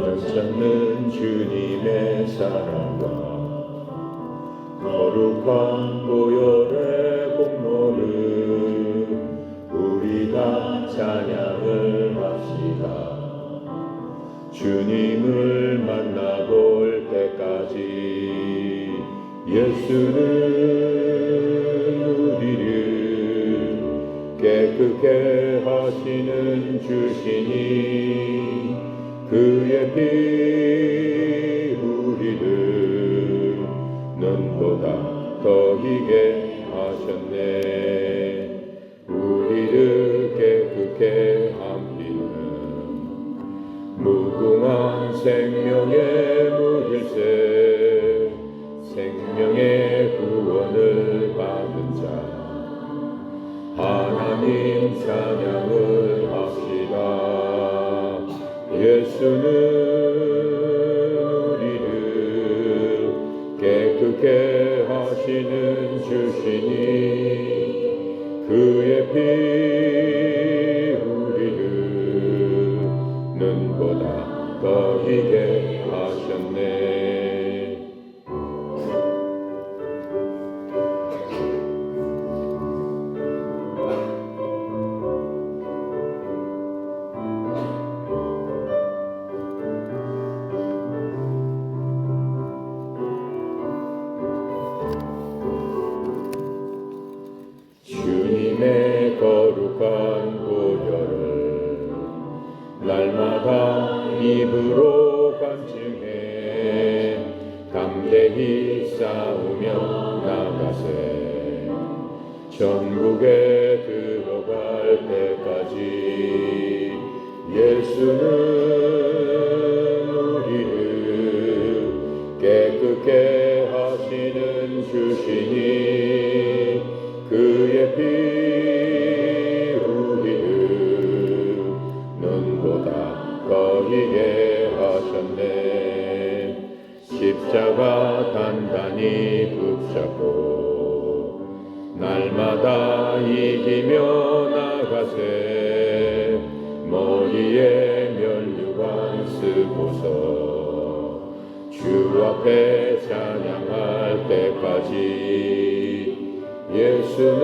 변찮는 주님의 사랑과 거룩한 보혈의 공로를 우리 다 찬양을 합시다. 주님을 만나볼 때까지 예수는 우리를 깨끗게 하시는 주시니 그의 피 우리를 눈보다 더 희게 하셨네. 우리를 깨끗게 한 피는 무궁한 생명의 물일세. 생명의 구원을 받은 자 하나님 찬양을 합시다. 예수는 우리를 깨끗게 하시는 주시니 그의 피 우리를 눈보다 더 희게 하셨네. 주님의 거룩한 보혈을 날마다 입으로 간증해 담대히 싸우며 나가세. 전국에 들어갈 때까지 예수는 우리를 깨끗게 하시는 주시니 그의 피 우리를 눈보다 거리게 하셨네. 십자가 단단히 붙잡고 날마다 이기며 나가세. 머리에 면류관 쓰고서 주 앞에 찬양할 때까지 예수는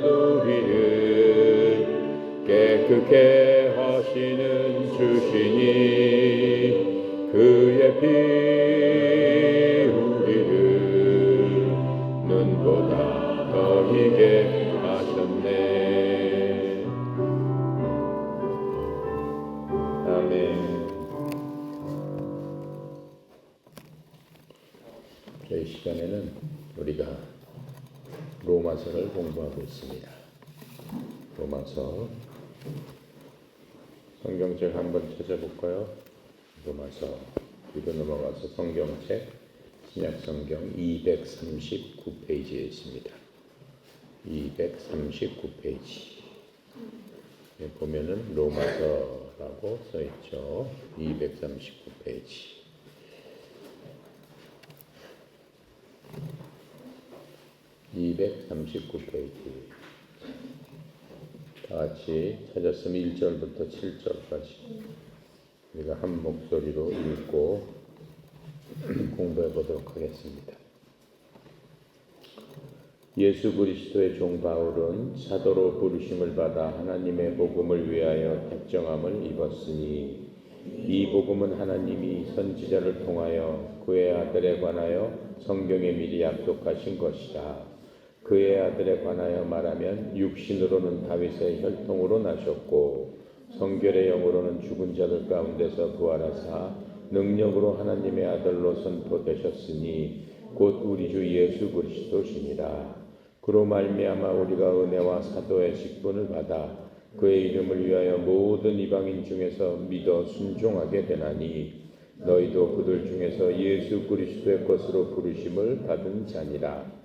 우리를 깨끗게 하시는 주시니 그의 피 우리를 눈보다 더 희게 하셨네. 아멘. 이 시간에는 우리가 로마서를 공부하고 있습니다. 로마서 성경책 한번 찾아볼까요? 로마서 뒤로 넘어가서 성경책 신약성경 239페이지에 있습니다. 239페이지 보면은 로마서라고 써있죠. 239페이지. 다 같이 찾았으면 1절부터 7절까지 우리가 한 목소리로 읽고 공부해 보도록 하겠습니다. 예수 그리스도의 종 바울은 사도로 부르심을 받아 하나님의 복음을 위하여 택정함을 입었으니 이 복음은 하나님이 선지자를 통하여 그의 아들에 관하여 성경에 미리 약속하신 것이다. 그의 아들에 관하여 말하면 육신으로는 다윗의 혈통으로 나셨고 성결의 영으로는 죽은 자들 가운데서 부활하사 능력으로 하나님의 아들로 선포되셨으니 곧 우리 주 예수 그리스도시니라. 그로 말미암아 우리가 은혜와 사도의 직분을 받아 그의 이름을 위하여 모든 이방인 중에서 믿어 순종하게 되나니 너희도 그들 중에서 예수 그리스도의 것으로 부르심을 받은 자니라.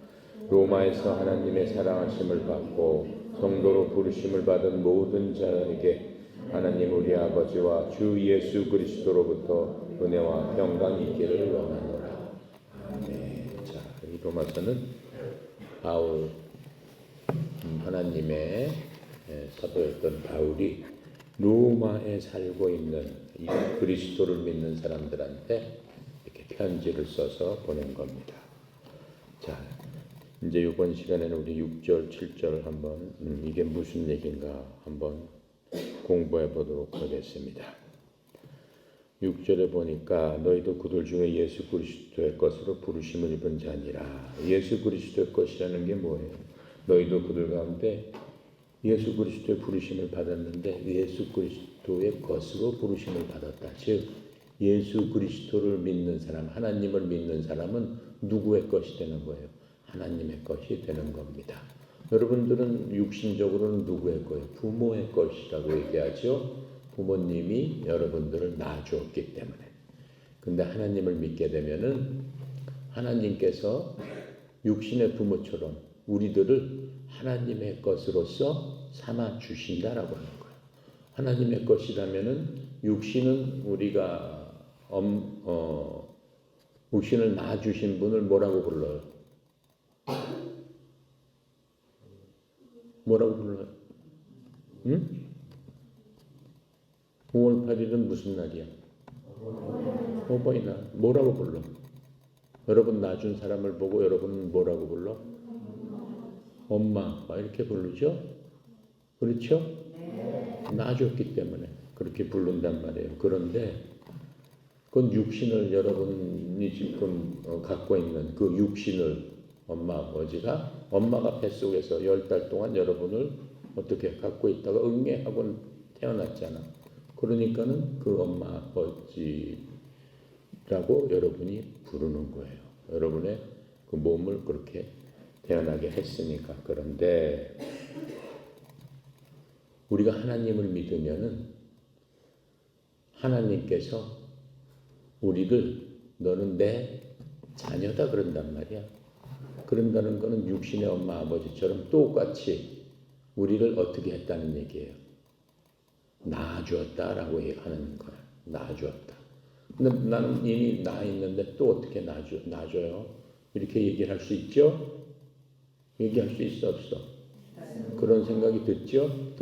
로마에서 하나님의 사랑하심을 받고 성도로 부르심을 받은 모든 자에게 하나님 우리 아버지와 주 예수 그리스도로부터 은혜와 평강이 있기를 원하노라. 아멘. 자, 이 로마서는 바울 하나님의 사도였던 바울이 로마에 살고 있는 이 그리스도를 믿는 사람들한테 이렇게 편지를 써서 보낸 겁니다. 자, 이제 이번 시간에는 우리 6절, 7절 한번 이게 무슨 얘기인가 한번 공부해 보도록 하겠습니다. 6절에 보니까 너희도 그들 중에 예수 그리스도의 것으로 부르심을 입은 자니라. 예수 그리스도의 것이라는 게 뭐예요? 너희도 그들 가운데 예수 그리스도의 부르심을 받았는데 예수 그리스도의 것으로 부르심을 받았다. 즉 예수 그리스도를 믿는 사람, 하나님을 믿는 사람은 누구의 것이 되는 거예요? 하나님의 것이 되는 겁니다. 여러분들은 육신적으로는 누구의 거예요? 부모의 것이라고 얘기하죠. 부모님이 여러분들을 낳아주었기 때문에. 근데 하나님을 믿게 되면은 하나님께서 육신의 부모처럼 우리들을 하나님의 것으로서 삼아 주신다라고 하는 거예요. 하나님의 것이라면은 육신은 우리가 육신을 낳아 주신 분을 뭐라고 불러요? 뭐라고 불러요? 응? 5월 8일은 무슨 날이야? 어버이날. 뭐라고 불러? 여러분 낳아준 사람을 보고 여러분은 뭐라고 불러? 엄마, 아빠 이렇게 부르죠? 그렇죠? 낳아줬기 때문에 그렇게 부른단 말이에요. 그런데 그건 육신을 여러분이 지금 갖고 있는 그 육신을 엄마, 아버지가 엄마가 뱃속에서 10달 동안 여러분을 어떻게 갖고 있다가 응애하고 태어났잖아. 그러니까는 그 엄마, 아버지라고 여러분이 부르는 거예요. 여러분의 그 몸을 그렇게 태어나게 했으니까. 그런데 우리가 하나님을 믿으면은 하나님께서 우리를 너는 내 자녀다 그런단 말이야. 그런다는 거는 육신의 엄마 아버지처럼 똑같이 우리를 어떻게 했다는 얘기예요. 낳아주었다라고 하는 거야. 낳아주었다. 근데 나는 이미 낳아 있는데 또 어떻게 낳아줘요? 이렇게 얘기를 할 수 있죠? 얘기할 수 있어 없어? 그런 생각이 듣죠?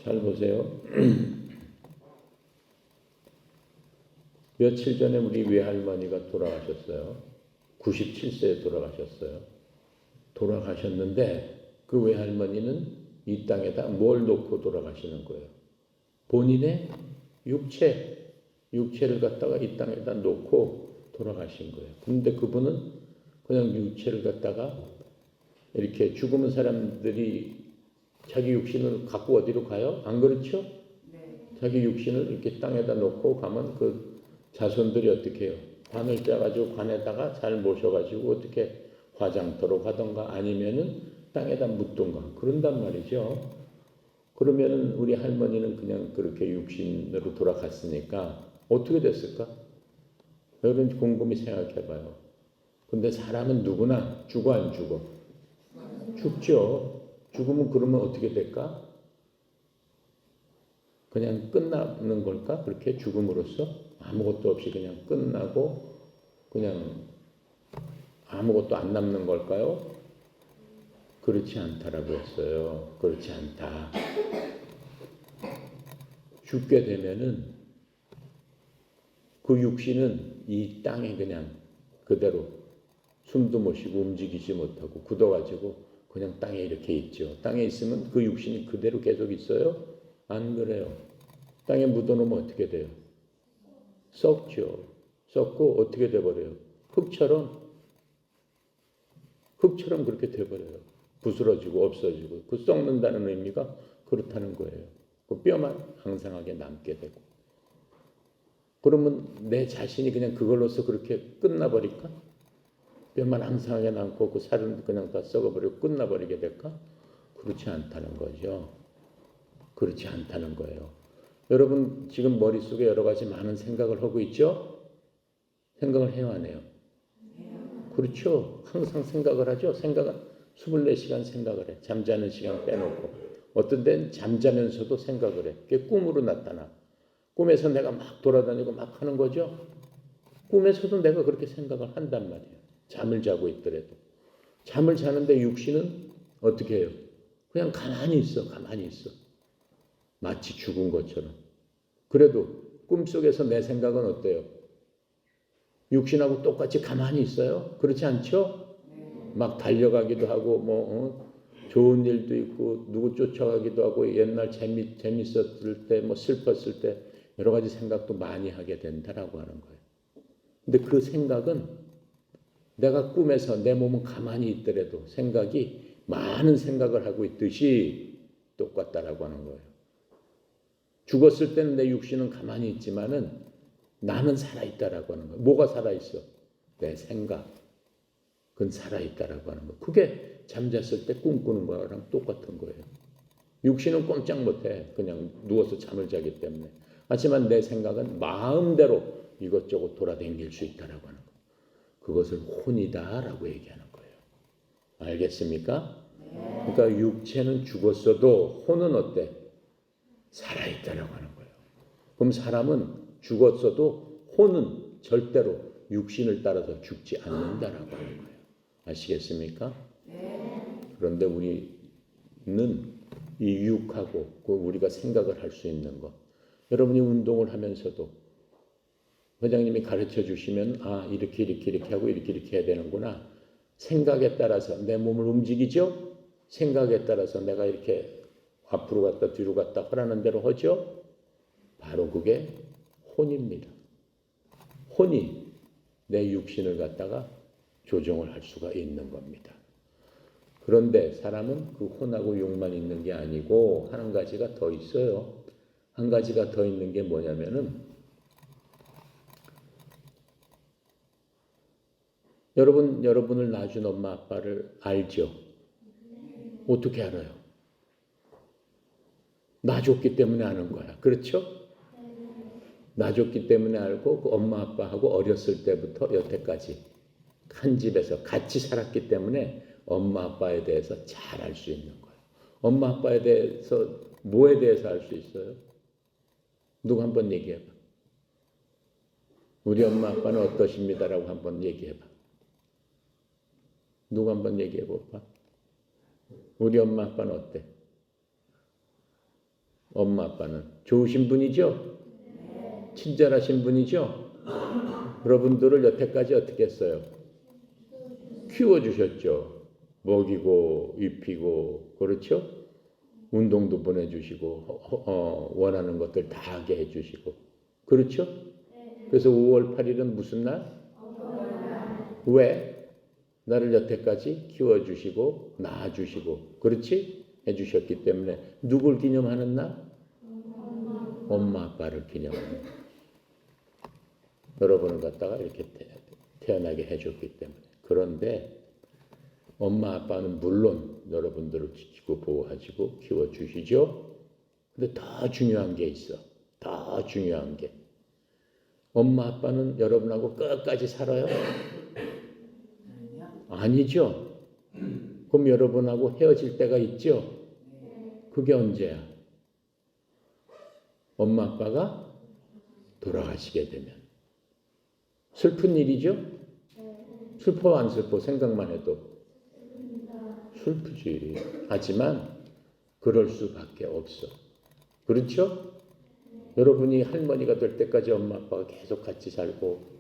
잘 보세요. 며칠 전에 우리 외할머니가 돌아가셨어요. 97세에 돌아가셨어요. 돌아가셨는데 그 외할머니는 이 땅에다 뭘 놓고 돌아가시는 거예요? 본인의 육체를 갖다가 이 땅에다 놓고 돌아가신 거예요. 근데 그분은 그냥 육체를 갖다가 이렇게 죽으면 사람들이 자기 육신을 갖고 어디로 가요? 안 그렇죠? 네. 자기 육신을 이렇게 땅에다 놓고 가면 그 자손들이 어떻게 해요? 관을 떼가지고 관에다가 잘 모셔가지고 어떻게 화장터로 가던가 아니면은 땅에다 묻던가 그런단 말이죠. 그러면은 우리 할머니는 그냥 그렇게 육신으로 돌아갔으니까 어떻게 됐을까? 여러분 곰곰이 생각해봐요. 근데 사람은 누구나 죽어 안 죽어? 죽죠. 죽으면 그러면 어떻게 될까? 그냥 끝나는 걸까? 그렇게 죽음으로써 아무것도 없이 그냥 끝나고 그냥 아무것도 안 남는 걸까요? 그렇지 않다라고 했어요. 그렇지 않다. 죽게 되면은 그 육신은 이 땅에 그냥 그대로 숨도 못 쉬고 움직이지 못하고 굳어가지고 그냥 땅에 이렇게 있죠. 땅에 있으면 그 육신이 그대로 계속 있어요? 안 그래요. 땅에 묻어놓으면 어떻게 돼요? 썩죠. 썩고 어떻게 돼버려요? 흙처럼 그렇게 돼버려요. 부스러지고 없어지고. 그 썩는다는 의미가 그렇다는 거예요. 그 뼈만 항상하게 남게 되고. 그러면 내 자신이 그냥 그걸로서 그렇게 끝나버릴까? 뼈만 항상하게 남고 그 살은 그냥 다 썩어버리고 끝나버리게 될까? 그렇지 않다는 거죠. 그렇지 않다는 거예요. 여러분 지금 머릿속에 여러 가지 많은 생각을 하고 있죠? 생각을 해요 안 해요? 그렇죠. 항상 생각을 하죠. 생각은 24시간 생각을 해. 잠자는 시간 빼놓고. 어떤 데는 잠자면서도 생각을 해. 그게 꿈으로 나타나. 꿈에서 내가 막 돌아다니고 막 하는 거죠. 꿈에서도 내가 그렇게 생각을 한단 말이에요. 잠을 자고 있더라도. 잠을 자는데 육신은 어떻게 해요? 그냥 가만히 있어. 마치 죽은 것처럼. 그래도 꿈속에서 내 생각은 어때요? 육신하고 똑같이 가만히 있어요? 그렇지 않죠? 막 달려가기도 하고 좋은 일도 있고 누구 쫓아가기도 하고 옛날 재밌었을 때 슬펐을 때 여러 가지 생각도 많이 하게 된다라고 하는 거예요. 근데 그 생각은 내가 꿈에서 내 몸은 가만히 있더라도 생각이 많은 생각을 하고 있듯이 똑같다라고 하는 거예요. 죽었을 때는 내 육신은 가만히 있지만은 나는 살아있다라고 하는 거예요. 뭐가 살아있어? 내 생각. 그건 살아있다라고 하는 거예요. 그게 잠잤을 때 꿈꾸는 거랑 똑같은 거예요. 육신은 꼼짝 못해. 그냥 누워서 잠을 자기 때문에. 하지만 내 생각은 마음대로 이것저것 돌아다닐 수 있다라고 하는 거예요. 그것을 혼이다라고 얘기하는 거예요. 알겠습니까? 그러니까 육체는 죽었어도 혼은 어때? 살아있다라고 하는 거예요. 그럼 사람은 죽었어도 혼은 절대로 육신을 따라서 죽지 않는다라고 하는 거예요. 아시겠습니까? 그런데 우리는 이 육하고 우리가 생각을 할 수 있는 것. 여러분이 운동을 하면서도 회장님이 가르쳐 주시면 이렇게 하고 이렇게 해야 되는구나. 생각에 따라서 내 몸을 움직이죠. 생각에 따라서 내가 이렇게 앞으로 갔다 뒤로 갔다 하라는 대로 하죠. 바로 그게 혼입니다. 혼이 내 육신을 갖다가 조정을 할 수가 있는 겁니다. 그런데 사람은 그 혼하고 육만 있는 게 아니고 한 가지가 더 있어요. 한 가지가 더 있는 게 뭐냐면은 여러분을 낳아준 엄마 아빠를 알죠? 어떻게 알아요? 낳아줬기 때문에 아는 거야. 그렇죠? 낳아줬기 때문에 알고 그 엄마 아빠하고 어렸을 때부터 여태까지 한 집에서 같이 살았기 때문에 엄마 아빠에 대해서 잘 알 수 있는 거예요. 엄마 아빠에 대해서 뭐에 대해서 알 수 있어요? 누구 한번 얘기해봐. 우리 엄마 아빠는 어떠십니다라고 한번 얘기해봐. 누구 한번 얘기해볼까? 우리 엄마 아빠는 어때? 엄마 아빠는 좋으신 분이죠? 친절하신 분이죠? 여러분들을 여태까지 어떻게 했어요? 키워주셨죠. 먹이고 입히고 그렇죠? 운동도 보내주시고 원하는 것들 다 하게 해주시고 그렇죠? 그래서 5월 8일은 무슨 날? 왜? 나를 여태까지 키워주시고 낳아주시고 그렇지? 해주셨기 때문에 누굴 기념하는 날? 엄마 아빠를 기념하는 날. 여러분을 갖다가 이렇게 태어나게 해줬기 때문에. 그런데 엄마 아빠는 물론 여러분들을 지키고 보호하시고 키워주시죠. 근데 더 중요한 게 있어. 더 중요한 게. 엄마 아빠는 여러분하고 끝까지 살아요? 아니죠. 그럼 여러분하고 헤어질 때가 있죠? 그게 언제야? 엄마 아빠가 돌아가시게 되면. 슬픈 일이죠? 슬퍼 안 슬퍼 생각만 해도 슬프지. 하지만 그럴 수밖에 없어. 그렇죠? 여러분이 할머니가 될 때까지 엄마 아빠가 계속 같이 살고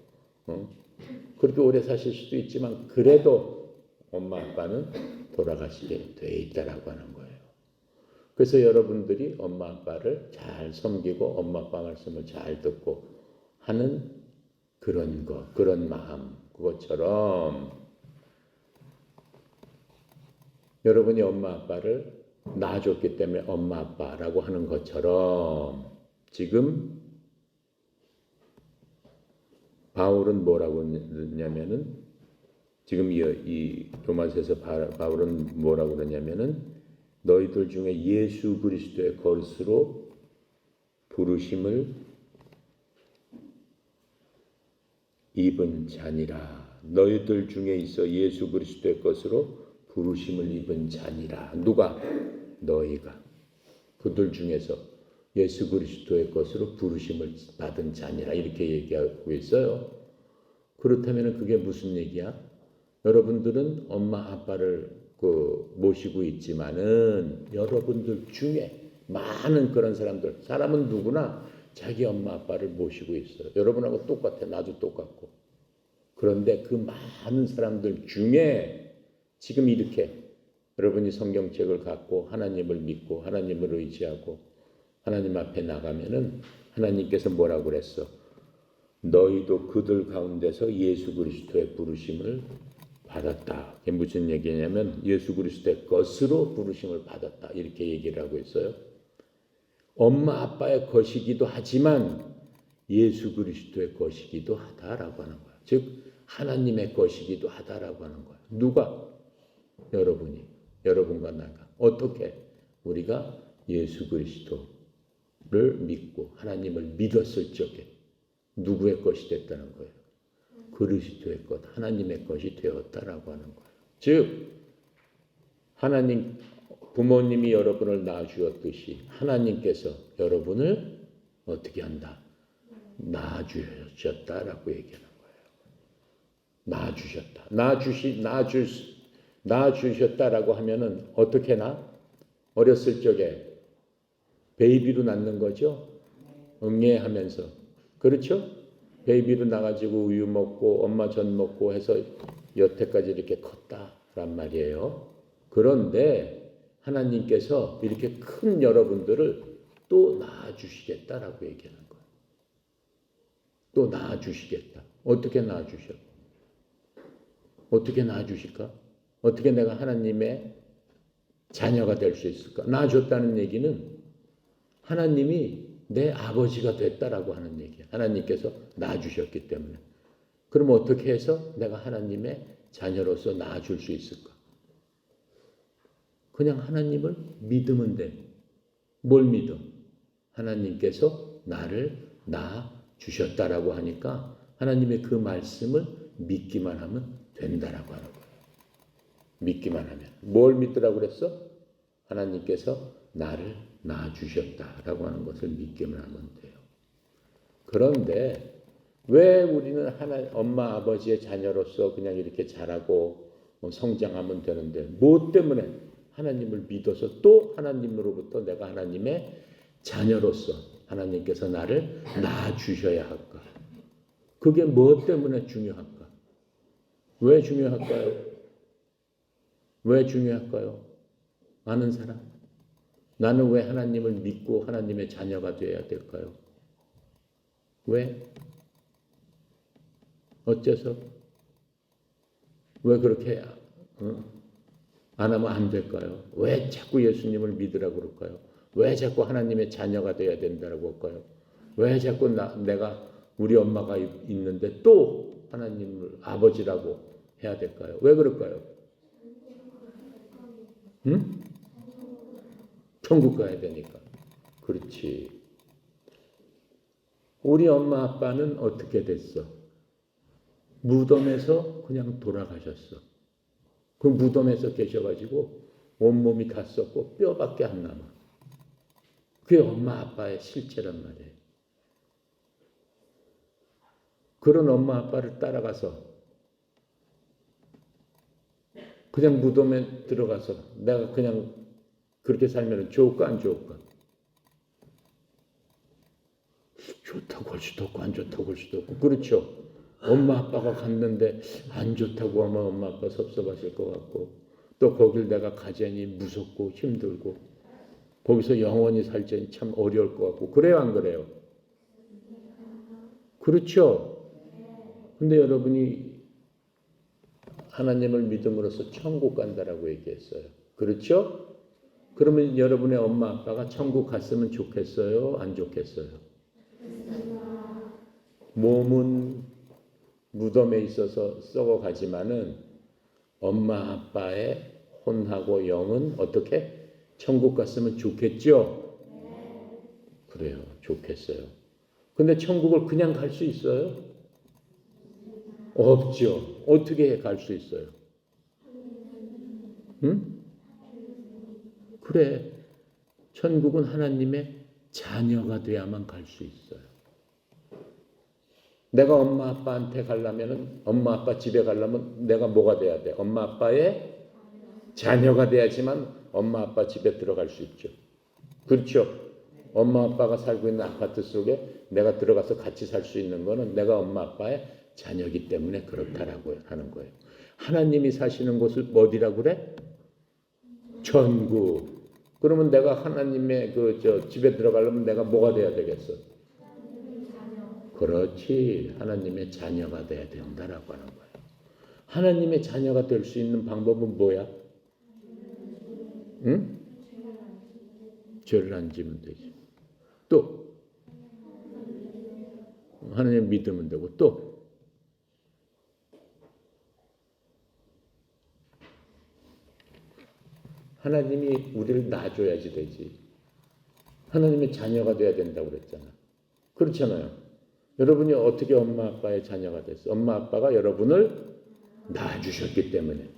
그렇게 오래 사실 수도 있지만 그래도 엄마 아빠는 돌아가시게 돼 있다라고 하는 거예요. 그래서 여러분들이 엄마 아빠를 잘 섬기고 엄마 아빠 말씀을 잘 듣고 하는 그런 거, 그런 마음, 그것처럼 여러분이 엄마 아빠를 낳아줬기 때문에 엄마 아빠라고 하는 것처럼 지금 바울은 뭐라고 했냐면은 지금 이 로마서에서 바울은 뭐라고 그러냐면은 너희들 중에 예수 그리스도의 것으로 부르심을 입은 자니라. 너희들 중에 있어 예수 그리스도의 것으로 부르심을 입은 자니라. 누가? 너희가. 그들 중에서 예수 그리스도의 것으로 부르심을 받은 자니라. 이렇게 얘기하고 있어요. 그렇다면 그게 무슨 얘기야? 여러분들은 엄마 아빠를 모시고 있지만은 여러분들 중에 많은 그런 사람들. 사람은 누구나 자기 엄마 아빠를 모시고 있어요. 여러분하고 똑같아. 나도 똑같고. 그런데 그 많은 사람들 중에 지금 이렇게 여러분이 성경책을 갖고 하나님을 믿고 하나님을 의지하고 하나님 앞에 나가면은 하나님께서 뭐라고 그랬어? 너희도 그들 가운데서 예수 그리스도의 부르심을 받았다. 이게 무슨 얘기냐면 예수 그리스도의 것으로 부르심을 받았다. 이렇게 얘기를 하고 있어요. 엄마 아빠의 것이기도 하지만 예수 그리스도의 것이기도 하다라고 하는 거야. 즉 하나님의 것이기도 하다라고 하는 거야. 누가? 여러분이. 여러분과 나가. 어떻게? 우리가 예수 그리스도를 믿고 하나님을 믿었을 적에 누구의 것이 됐다는 거예요? 그리스도의 것, 하나님의 것이 되었다라고 하는 거예요. 즉 하나님 부모님이 여러분을 낳아주었듯이 하나님께서 여러분을 어떻게 한다? 낳아주셨다라고 얘기하는 거예요. 낳아주셨다라고 하면은 어떻게 낳아? 어렸을 적에 베이비로 낳는 거죠. 응애하면서. 그렇죠? 베이비로 나가지고 우유 먹고 엄마 젖 먹고 해서 여태까지 이렇게 컸다란 말이에요. 그런데 하나님께서 이렇게 큰 여러분들을 또 낳아주시겠다라고 얘기하는 거예요. 또 낳아주시겠다. 어떻게 낳아주셔? 어떻게 낳아주실까? 어떻게 내가 하나님의 자녀가 될 수 있을까? 낳아줬다는 얘기는 하나님이 내 아버지가 됐다라고 하는 얘기예요. 하나님께서 낳아주셨기 때문에. 그럼 어떻게 해서 내가 하나님의 자녀로서 낳아줄 수 있을까? 그냥 하나님을 믿으면 돼. 뭘 믿어? 하나님께서 나를 낳아주셨다라고 하니까 하나님의 그 말씀을 믿기만 하면 된다라고 하는 거예요. 믿기만 하면. 뭘 믿으라고 그랬어? 하나님께서 나를 낳아주셨다라고 하는 것을 믿기만 하면 돼요. 그런데 왜 우리는 엄마 아버지의 자녀로서 그냥 이렇게 자라고 성장하면 되는데 뭐 때문에 하나님을 믿어서 또 하나님으로부터 내가 하나님의 자녀로서 하나님께서 나를 낳아주셔야 할까? 그게 뭐 때문에 중요할까? 왜 중요할까요? 왜 중요할까요? 아는 사람? 나는 왜 하나님을 믿고 하나님의 자녀가 되어야 될까요? 왜? 어째서? 왜 그렇게 안 하면 안 될까요? 왜 자꾸 예수님을 믿으라고 그럴까요? 왜 자꾸 하나님의 자녀가 되어야 된다고 할까요? 왜 자꾸 내가 우리 엄마가 있는데 또 하나님을 아버지라고 해야 될까요? 왜 그럴까요? 응? 천국 가야 되니까. 그렇지. 우리 엄마 아빠는 어떻게 됐어? 무덤에서 그냥 돌아가셨어. 그 무덤에서 계셔가지고 온몸이 다 썩고 뼈밖에 안 남아. 그게 엄마 아빠의 실체란 말이에요. 그런 엄마 아빠를 따라가서 그냥 무덤에 들어가서 내가 그냥 그렇게 살면 좋을까 안 좋을까? 좋다고 할 수도 없고 안 좋다고 할 수도 없고. 그렇죠. 엄마 아빠가 갔는데 안 좋다고 하면 엄마 아빠 섭섭하실 것 같고 또 거길 내가 가자니 무섭고 힘들고 거기서 영원히 살자니 참 어려울 것 같고. 그래요 안 그래요? 그렇죠. 근데 여러분이 하나님을 믿음으로써 천국 간다라고 얘기했어요. 그렇죠? 그러면 여러분의 엄마 아빠가 천국 갔으면 좋겠어요? 안 좋겠어요? 몸은 무덤에 있어서 썩어가지만은 엄마 아빠의 혼하고 영은 어떻게? 천국 갔으면 좋겠죠? 그래요. 좋겠어요. 근데 천국을 그냥 갈 수 있어요? 없죠. 어떻게 갈 수 있어요? 응? 그래. 천국은 하나님의 자녀가 돼야만 갈 수 있어요. 내가 엄마 아빠한테 가려면 엄마 아빠 집에 가려면 내가 뭐가 돼야 돼? 엄마 아빠의 자녀가 돼야지만 엄마 아빠 집에 들어갈 수 있죠. 그렇죠. 엄마 아빠가 살고 있는 아파트 속에 내가 들어가서 같이 살 수 있는 거는 내가 엄마 아빠의 자녀이기 때문에 그렇다라고 하는 거예요. 하나님이 사시는 곳을 어디라고 그래? 천국. 그러면 내가 하나님의 집에 들어가려면 내가 뭐가 돼야 되겠어? 그렇지. 하나님의 자녀가 돼야 된다라고 하는 거예요. 하나님의 자녀가 될 수 있는 방법은 뭐야? 응? 죄를 안 지면 되지. 또 하나님 믿으면 되고 또 하나님이 우리를 낳아줘야지 되지. 하나님의 자녀가 돼야 된다고 그랬잖아. 그렇잖아요. 여러분이 어떻게 엄마 아빠의 자녀가 됐어? 엄마 아빠가 여러분을 낳아주셨기 때문에.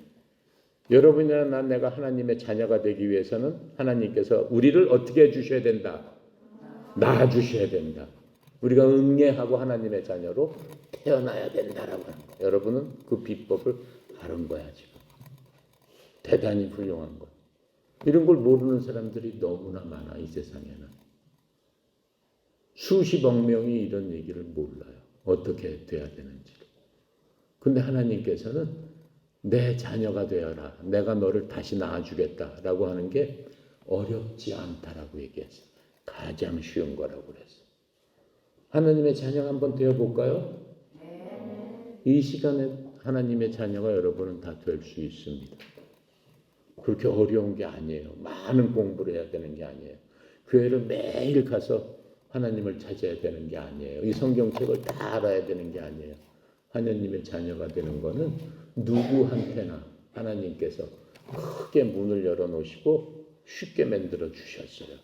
여러분이나 내가 하나님의 자녀가 되기 위해서는 하나님께서 우리를 어떻게 해주셔야 된다? 낳아주셔야 된다. 우리가 응애하고 하나님의 자녀로 태어나야 된다라고 하는 거예요. 여러분은 그 비법을 아는 거야 지금. 대단히 훌륭한 거. 이런 걸 모르는 사람들이 너무나 많아 이 세상에는. 수십억 명이 이런 얘기를 몰라요. 어떻게 돼야 되는지를. 근데 하나님께서는 내 자녀가 되어라. 내가 너를 다시 낳아주겠다라고 하는 게 어렵지 않다라고 얘기했어요. 가장 쉬운 거라고 그랬어요. 하나님의 자녀가 한번 되어볼까요? 이 시간에 하나님의 자녀가 여러분은 다 될 수 있습니다. 그렇게 어려운 게 아니에요. 많은 공부를 해야 되는 게 아니에요. 교회를 매일 가서 하나님을 찾아야 되는 게 아니에요. 이 성경책을 다 알아야 되는 게 아니에요. 하나님의 자녀가 되는 거는 누구한테나 하나님께서 크게 문을 열어놓으시고 쉽게 만들어 주셨어요.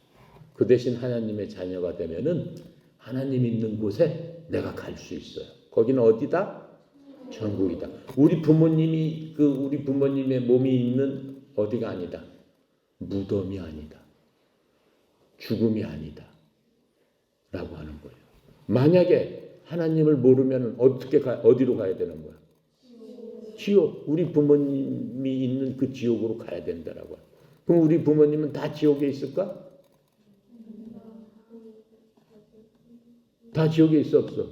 그 대신 하나님의 자녀가 되면은 하나님 있는 곳에 내가 갈 수 있어요. 거기는 어디다? 천국이다. 우리 부모님의 몸이 있는 어디가 아니다. 무덤이 아니다. 죽음이 아니다. 라고 하는 거예요. 만약에 하나님을 모르면 어디로 가야 되는 거야? 지옥. 우리 부모님이 있는 그 지옥으로 가야 된다라고. 그럼 우리 부모님은 다 지옥에 있을까? 다 지옥에 있어 없어?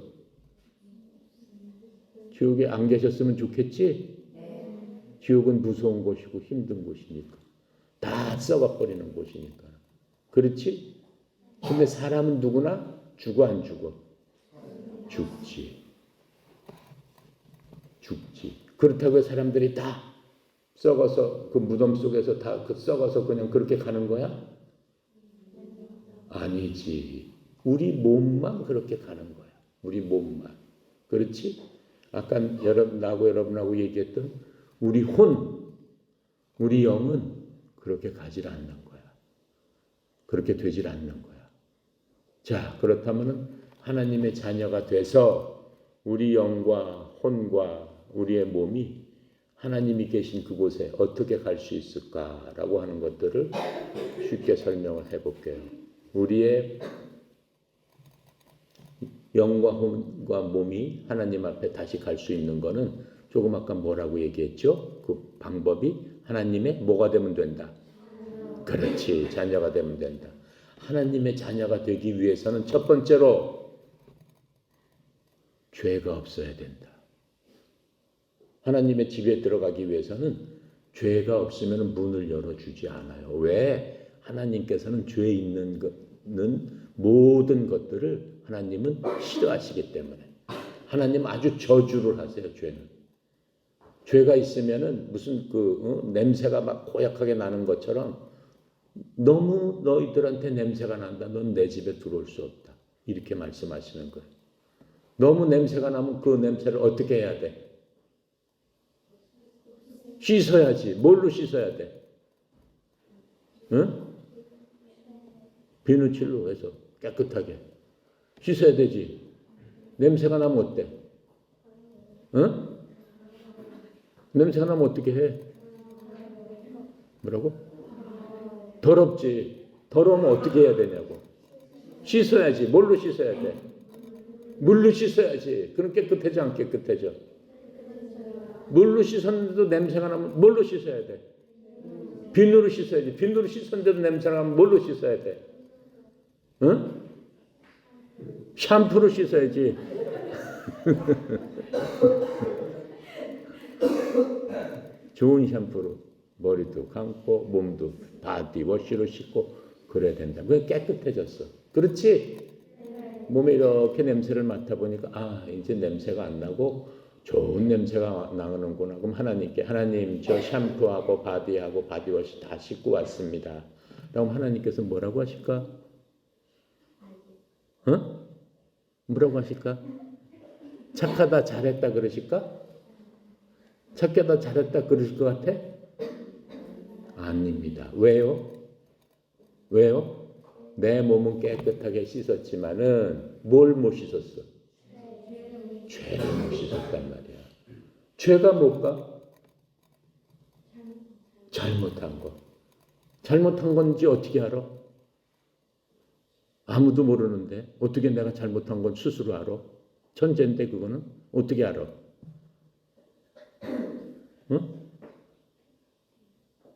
지옥에 안 계셨으면 좋겠지? 지옥은 무서운 곳이고 힘든 곳이니까. 다 썩어버리는 곳이니까. 그렇지? 근데 사람은 누구나 죽어 안 죽어? 죽지. 그렇다고 사람들이 다 썩어서 그 무덤 속에서 다 썩어서 그냥 그렇게 가는 거야? 아니지. 우리 몸만 그렇게 가는 거야. 우리 몸만. 그렇지? 아까 여러분하고 얘기했던 우리 우리 영은 그렇게 가질 않는 거야. 그렇게 되질 않는 거야. 자, 그렇다면 하나님의 자녀가 돼서 우리 영과 혼과 우리의 몸이 하나님이 계신 그곳에 어떻게 갈 수 있을까라고 하는 것들을 쉽게 설명을 해볼게요. 우리의 영과 혼과 몸이 하나님 앞에 다시 갈 수 있는 거는 조금 아까 뭐라고 얘기했죠? 그 방법이 하나님의 뭐가 되면 된다. 그렇지. 자녀가 되면 된다. 하나님의 자녀가 되기 위해서는 첫 번째로 죄가 없어야 된다. 하나님의 집에 들어가기 위해서는 죄가 없으면 문을 열어주지 않아요. 왜? 하나님께서는 죄 있는 모든 것들을 하나님은 싫어하시기 때문에. 하나님 아주 저주를 하세요. 죄가 있으면은 무슨 냄새가 막 고약하게 나는 것처럼 너무 너희들한테 냄새가 난다. 넌 내 집에 들어올 수 없다. 이렇게 말씀하시는 거예요. 너무 냄새가 나면 그 냄새를 어떻게 해야 돼? 씻어야지. 뭘로 씻어야 돼? 응? 비누칠로 해서 깨끗하게 씻어야 되지. 냄새가 나면 어때? 응? 냄새가 나면 어떻게 해? 뭐라고? 더럽지. 더러우면 어떻게 해야 되냐고. 씻어야지. 뭘로 씻어야 돼? 물로 씻어야지. 그럼 깨끗해져 안 깨끗해져? 물로 씻었는데도 냄새가 나면 뭘로 씻어야 돼? 비누로 씻어야지. 비누로 씻었는데도 냄새가 나면 뭘로 씻어야 돼? 응? 샴푸로 씻어야지. 좋은 샴푸로 머리도 감고 몸도 바디워시로 씻고 그래야 된다. 그게 깨끗해졌어. 그렇지? 몸에 이렇게 냄새를 맡아보니까 아 이제 냄새가 안 나고 좋은 냄새가 나는구나. 그럼 하나님께 하나님 저 샴푸하고 바디하고 바디워시 다 씻고 왔습니다. 그럼 하나님께서 뭐라고 하실까? 어? 뭐라고 하실까? 착하다 잘했다 그러실까? 착하다 잘했다 그러실 것 같아? 아닙니다. 왜요? 왜요? 내 몸은 깨끗하게 씻었지만은 뭘 못 씻었어? 죄를 못 씻었단 말이야. 죄가 뭘까? 잘못한 거. 잘못한 건지 어떻게 알아? 아무도 모르는데 어떻게 내가 잘못한 건 스스로 알아? 천재인데 그거는 어떻게 알아? 응?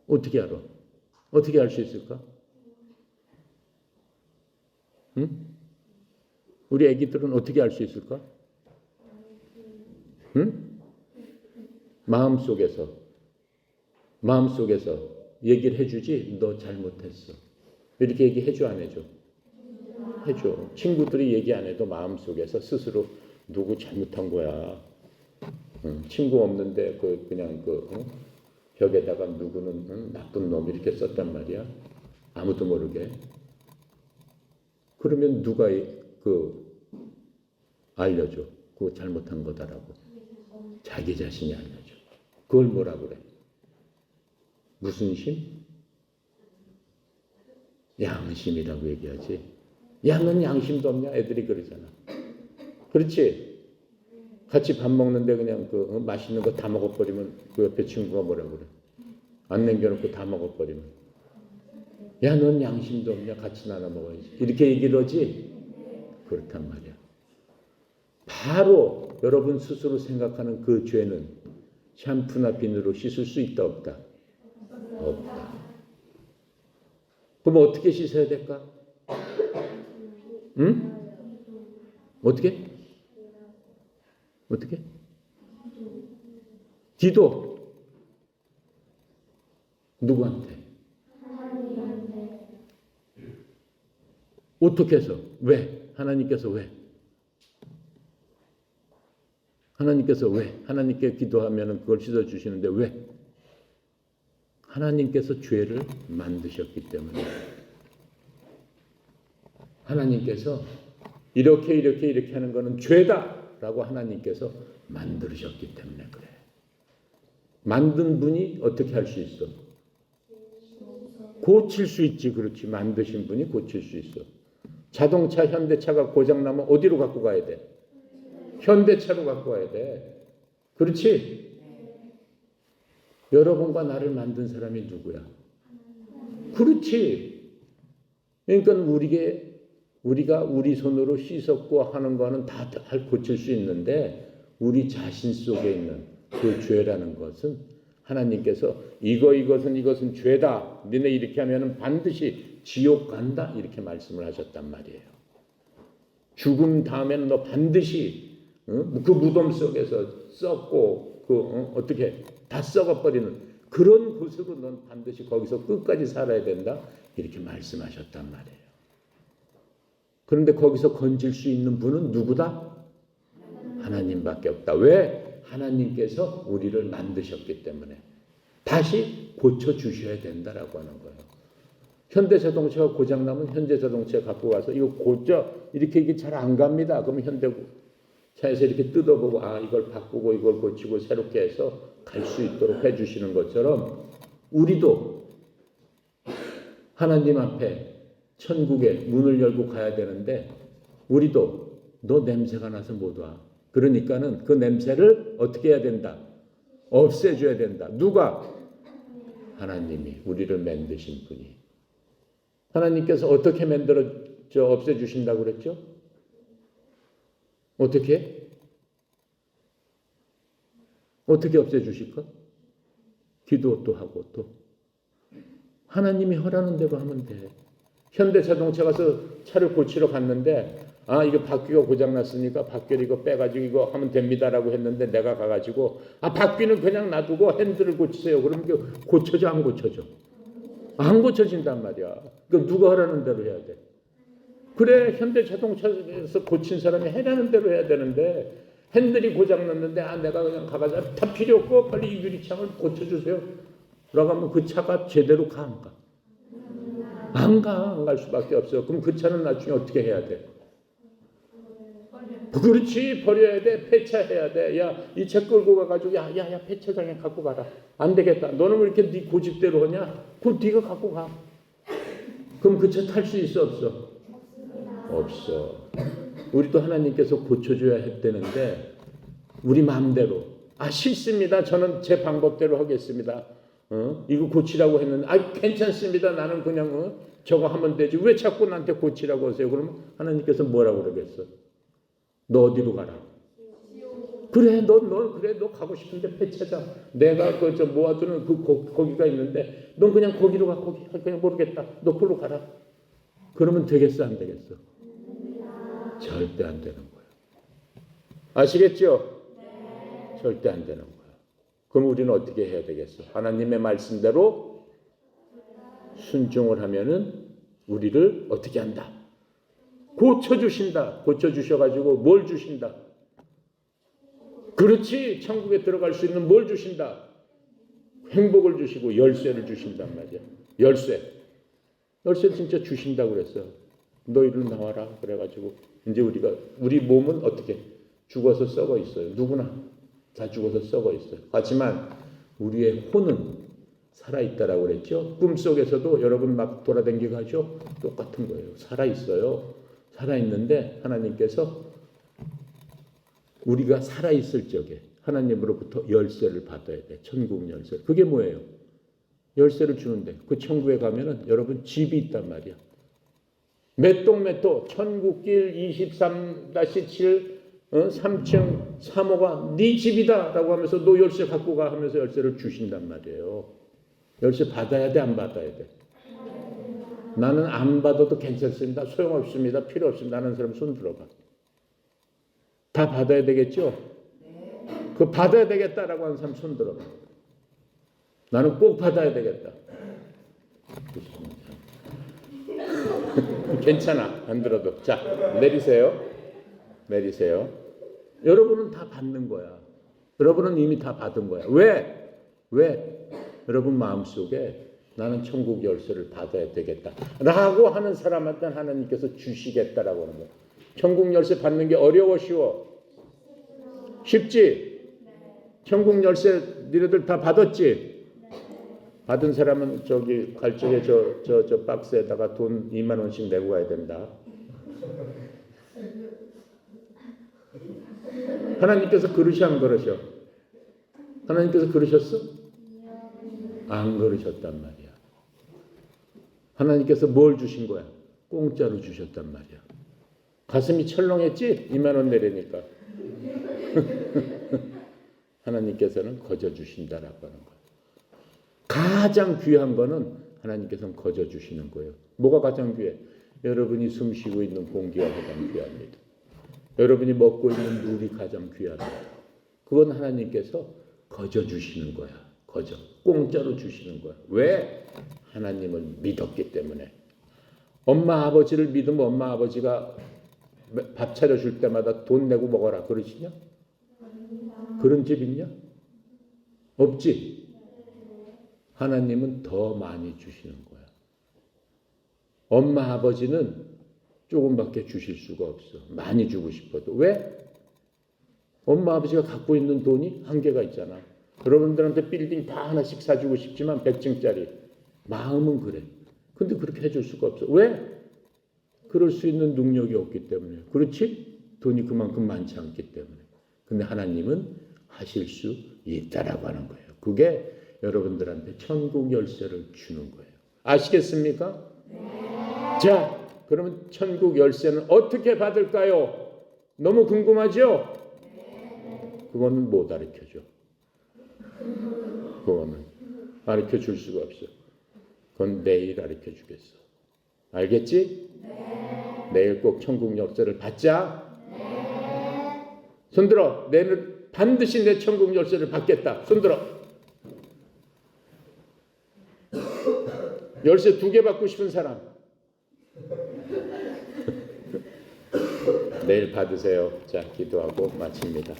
어떻게 알아? 어떻게 알 수 있을까? 응? 우리 애기들은 어떻게 알 수 있을까? 응? 마음속에서 얘기를 해주지. 너 잘못했어. 이렇게 얘기해줘 안 해줘? 해줘. 친구들이 얘기 안 해도 마음속에서 스스로 누구 잘못한 거야. 친구 없는데 그냥 벽에다가 누구는 나쁜 놈 이렇게 썼단 말이야. 아무도 모르게. 그러면 누가 알려줘. 그거 잘못한 거다라고. 자기 자신이 알려줘. 그걸 뭐라 그래? 무슨 심? 양심이라고 얘기하지. 야, 넌 양심도 없냐? 애들이 그러잖아. 그렇지? 같이 밥 먹는데 그냥 맛있는 거 다 먹어버리면 그 옆에 친구가 뭐라 그래? 안 남겨놓고 다 먹어버리면. 야, 넌 양심도 없냐? 같이 나눠 먹어야지. 이렇게 얘기를 하지? 그렇단 말이야. 바로 여러분 스스로 생각하는 그 죄는 샴푸나 비누로 씻을 수 있다 없다? 없다. 그럼 어떻게 씻어야 될까? 응? 어떻게? 어떻게? 기도. 누구한테? 어떻게 해서? 왜? 하나님께서 왜? 하나님께서 왜? 하나님께 기도하면 그걸 씻어주시는데 왜? 하나님께서 죄를 만드셨기 때문에. 하나님께서 이렇게 하는 것은 죄다라고 하나님께서 만드셨기 때문에 그래. 만든 분이 어떻게 할 수 있어? 고칠 수 있지. 그렇지. 만드신 분이 고칠 수 있어. 자동차, 현대차가 고장나면 어디로 갖고 가야 돼? 현대차로 갖고 가야 돼. 그렇지? 여러분과 나를 만든 사람이 누구야? 그렇지. 그러니까 우리가 우리 손으로 씻었고 하는 거는 다 고칠 수 있는데 우리 자신 속에 있는 그 죄라는 것은 하나님께서 이것은 죄다. 너네 이렇게 하면 반드시 지옥 간다. 이렇게 말씀을 하셨단 말이에요. 죽음 다음에는 너 반드시 그 무덤 속에서 썩고 어떻게 다 썩어버리는 그런 곳으로 넌 반드시 거기서 끝까지 살아야 된다. 이렇게 말씀하셨단 말이에요. 그런데 거기서 건질 수 있는 분은 누구다? 하나님밖에 없다. 왜? 하나님께서 우리를 만드셨기 때문에 다시 고쳐주셔야 된다라고 하는 거예요. 현대자동차가 고장나면 현대자동차 갖고 와서 이거 고쳐 이렇게 잘 안 갑니다. 그러면 현대차에서 이렇게 뜯어보고 이걸 바꾸고 이걸 고치고 새롭게 해서 갈 수 있도록 해주시는 것처럼 우리도 하나님 앞에 천국에 문을 열고 가야 되는데 우리도 너 냄새가 나서 못 와. 그러니까는 그 냄새를 어떻게 해야 된다? 없애줘야 된다. 누가? 하나님이 우리를 만드신 분이. 하나님께서 어떻게 없애주신다고 그랬죠? 어떻게? 어떻게 없애주실까? 기도 또 하고 또. 하나님이 허라는 대로 하면 돼. 현대자동차 가서 차를 고치러 갔는데 이거 바퀴가 고장났으니까 바퀴를 이거 빼가지고 이거 하면 됩니다라고 했는데 내가 가가지고 바퀴는 그냥 놔두고 핸들을 고치세요. 그러면 이거 고쳐져 안 고쳐져? 안 고쳐진단 말이야. 그럼 누가 하라는 대로 해야 돼. 그래 현대자동차에서 고친 사람이 해라는 대로 해야 되는데 핸들이 고장났는데 내가 그냥 가가지고 다 필요 없고 빨리 이 유리창을 고쳐주세요 라고 하면 그 차가 제대로 가 안 가? 안 가. 안 갈 수밖에 없어. 그럼 그 차는 나중에 어떻게 해야 돼? 그렇지. 버려야 돼. 폐차해야 돼. 야, 이 차 끌고 가가지고 야, 폐차장에 갖고 가라. 안 되겠다. 너는 왜 이렇게 네 고집대로 하냐? 그럼 네가 갖고 가. 그럼 그 차 탈 수 있어 없어? 없어. 우리도 하나님께서 고쳐줘야 했다는데 우리 마음대로 싫습니다. 저는 제 방법대로 하겠습니다. 이거 고치라고 했는데 괜찮습니다. 나는 그냥 저거 하면 되지. 왜 자꾸 나한테 고치라고 하세요? 그러면 하나님께서 뭐라고 그러겠어? 너 어디로 가라? 그래, 너 가고 싶은데 폐차장 내가 저 모아두는 거기가 있는데 넌 그냥 거기로 가. 거기 그냥 모르겠다. 너 그걸로 가라. 그러면 되겠어 안 되겠어? 절대 안 되는 거예요. 아시겠죠? 네. 절대 안 되는 거예요. 그럼 우리는 어떻게 해야 되겠어? 하나님의 말씀대로 순종을 하면은 우리를 어떻게 한다? 고쳐주신다. 고쳐주셔가지고 뭘 주신다? 그렇지. 천국에 들어갈 수 있는 뭘 주신다? 행복을 주시고 열쇠를 주신단 말이야. 열쇠 진짜 주신다고 그랬어. 너 이리로 나와라. 그래가지고 이제 우리 몸은 어떻게 죽어서 썩어 있어요. 누구나 다 죽어서 썩어 있어요. 하지만 우리의 혼은 살아있다라고 그랬죠. 꿈속에서도 여러분 막 돌아다니고 하죠. 똑같은 거예요. 살아있어요. 살아있는데 하나님께서 우리가 살아있을 적에 하나님으로부터 열쇠를 받아야 돼. 천국 열쇠. 그게 뭐예요? 열쇠를 주는데 그 천국에 가면은 여러분 집이 있단 말이야. 몇 동 천국길 23-7 3층 3호가 네 집이다 라고 하면서 너 열쇠 갖고 가 하면서 열쇠를 주신단 말이에요. 열쇠 받아야 돼 안 받아야 돼? 나는 안 받아도 괜찮습니다. 소용없습니다. 필요 없습니다 하는 사람 손 들어봐. 다 받아야 되겠죠? 그 받아야 되겠다라고 하는 사람 손 들어봐. 나는 꼭 받아야 되겠다. 괜찮아. 안 들어도. 자, 내리세요. 여러분은 다 받는 거야. 여러분은 이미 다 받은 거야. 왜? 여러분 마음속에 나는 천국 열쇠를 받아야 되겠다 라고 하는 사람한테는 하나님께서 주시겠다라고 하는 거야. 천국 열쇠 받는 게 어려워 쉬워? 쉽지? 천국 열쇠 너희들 다 받았지? 받은 사람은 저기 갈 적에 저 박스에다가 돈 2만 원씩 내고 가야 된다. 하나님께서 그러시 안 그러셔? 하나님께서 그러셨어? 안 그러셨단 말이야. 하나님께서 뭘 주신 거야? 공짜로 주셨단 말이야. 가슴이 철렁했지? 2만 원 내리니까. 하나님께서는 거저 주신다라고 하는 거야. 가장 귀한 거는 하나님께서는 거저 주시는 거예요. 뭐가 가장 귀해? 여러분이 숨 쉬고 있는 공기가 가장 귀합니다. 여러분이 먹고 있는 물이 가장 귀합니다. 그건 하나님께서 거저 주시는 거야. 거저. 공짜로 주시는 거야. 왜? 하나님을 믿었기 때문에. 엄마 아버지를 믿으면 엄마 아버지가 밥 차려줄 때마다 돈 내고 먹어라 그러시냐? 그런 집 있냐? 없지? 하나님은 더 많이 주시는 거야. 엄마 아버지는 조금밖에 주실 수가 없어. 많이 주고 싶어도. 왜? 엄마 아버지가 갖고 있는 돈이 한계가 있잖아. 여러분들한테 빌딩 다 하나씩 사주고 싶지만 100층짜리. 마음은 그래. 근데 그렇게 해줄 수가 없어. 왜? 그럴 수 있는 능력이 없기 때문에. 그렇지? 돈이 그만큼 많지 않기 때문에. 근데 하나님은 하실 수 있다라고 하는 거예요. 그게 여러분들한테 천국 열쇠를 주는 거예요. 아시겠습니까? 네. 자, 그러면 천국 열쇠는 어떻게 받을까요? 너무 궁금하죠? 네. 그거는 못 가르쳐줘. 그거는 가르쳐 줄 수가 없어. 그건 내일 가르쳐 주겠어. 알겠지? 내일 꼭 천국 열쇠를 받자. 손들어. 내는 반드시 내 천국 열쇠를 받겠다. 손들어. 열쇠 2개 받고 싶은 사람. 내일 받으세요. 자, 기도하고 마칩니다.